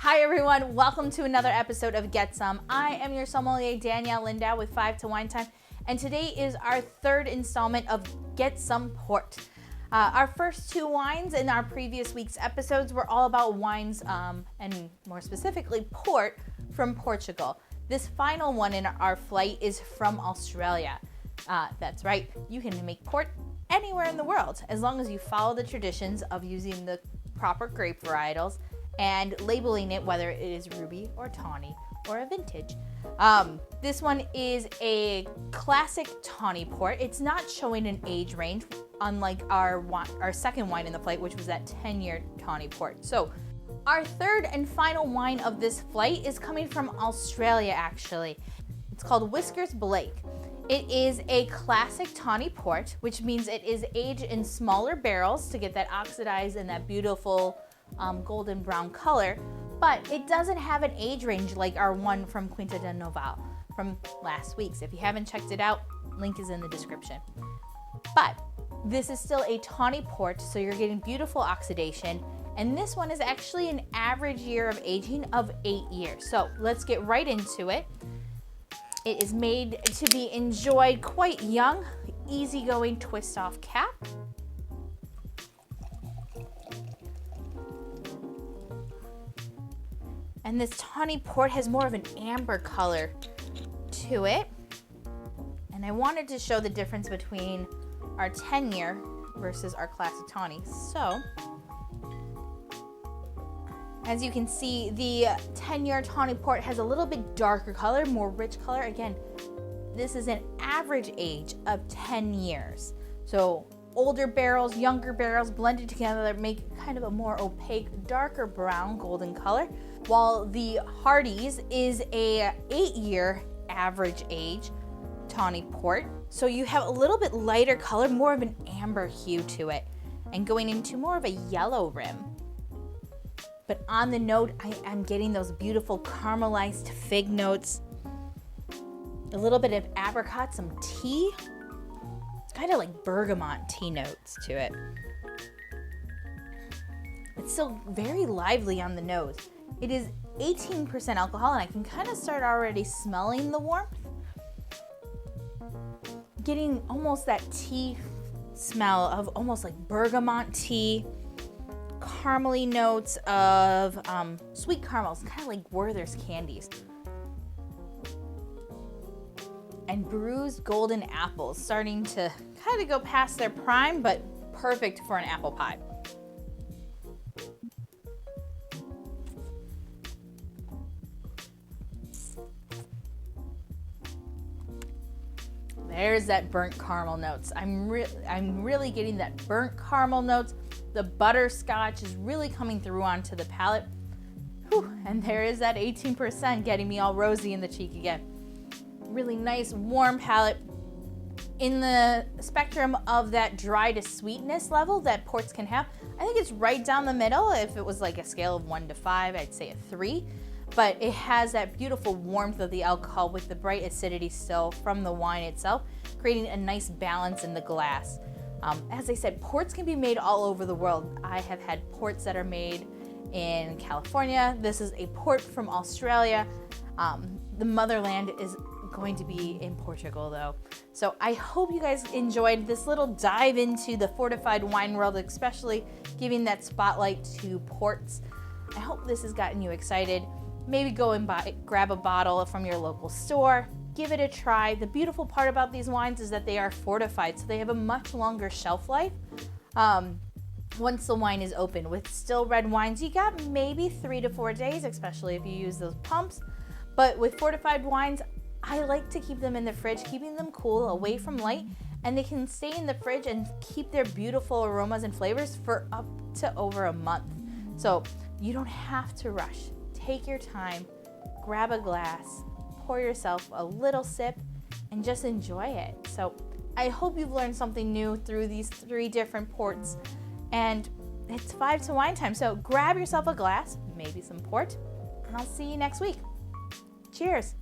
Hi everyone, welcome to another episode of Get Some. I am your sommelier Danielle Lindau with 5 to Wine Time, and today is our third installment of Get Some Port. Our first two wines in our previous week's episodes were all about wines, and more specifically port from Portugal. This final one in our flight is from Australia. That's right, you can make port anywhere in the world as long as you follow the traditions of using the proper grape varietals and labeling it whether it is ruby or tawny or a vintage. This one is a classic tawny port. It's not showing an age range, unlike our second wine in the flight, which was that 10-year tawny port. So our third and final wine of this flight is coming from Australia, actually. It's called Whiskers Blake. It is a classic tawny port, which means it is aged in smaller barrels to get that oxidized and that beautiful golden brown color, but it doesn't have an age range like our one from Quinta de Noval from last week's. If you haven't checked it out, link is in the description. But this is still a tawny port, so you're getting beautiful oxidation, and this one is actually an average year of aging of 8 years. So let's get right into it. It is made to be enjoyed quite young, easygoing twist off cap. And this tawny port has more of an amber color to it. And I wanted to show the difference between our 10-year versus our classic tawny. So, as you can see, the 10-year tawny port has a little bit darker color, more rich color. Again, this is an average age of 10 years. So older barrels, younger barrels blended together make kind of a more opaque, darker brown golden color, while the Hardy's is a 8-year average age tawny port. So you have a little bit lighter color, more of an amber hue to it, and going into more of a yellow rim. But on the note, I'm getting those beautiful caramelized fig notes, a little bit of apricot, some tea. It's kind of like bergamot tea notes to it. It's still very lively on the nose. It is 18% alcohol, and I can kind of start already smelling the warmth. Getting almost that tea smell of almost like bergamot tea, caramely notes of sweet caramels, kind of like Werther's candies. And bruised golden apples, starting to kind of go past their prime, but perfect for an apple pie. There's that burnt caramel notes. I'm really getting that burnt caramel notes. The butterscotch is really coming through onto the palate. Whew, and there is that 18% getting me all rosy in the cheek again. Really nice, warm palate. In the spectrum of that dry to sweetness level that ports can have, I think it's right down the middle. If it was like a scale of 1 to 5, I'd say a 3. But it has that beautiful warmth of the alcohol with the bright acidity still from the wine itself, creating a nice balance in the glass. As I said, ports can be made all over the world. I have had ports that are made in California. This is a port from Australia. The motherland is going to be in Portugal though. So I hope you guys enjoyed this little dive into the fortified wine world, especially giving that spotlight to ports. I hope this has gotten you excited. Maybe go and grab a bottle from your local store, give it a try. The beautiful part about these wines is that they are fortified, so they have a much longer shelf life once the wine is open. With still red wines, you got maybe 3 to 4 days, especially if you use those pumps. But with fortified wines, I like to keep them in the fridge, keeping them cool, away from light, and they can stay in the fridge and keep their beautiful aromas and flavors for up to over a month. So you don't have to rush. Take your time, grab a glass, pour yourself a little sip, and just enjoy it. So I hope you've learned something new through these 3 different ports, and it's 5 to Wine Time. So grab yourself a glass, maybe some port, and I'll see you next week. Cheers.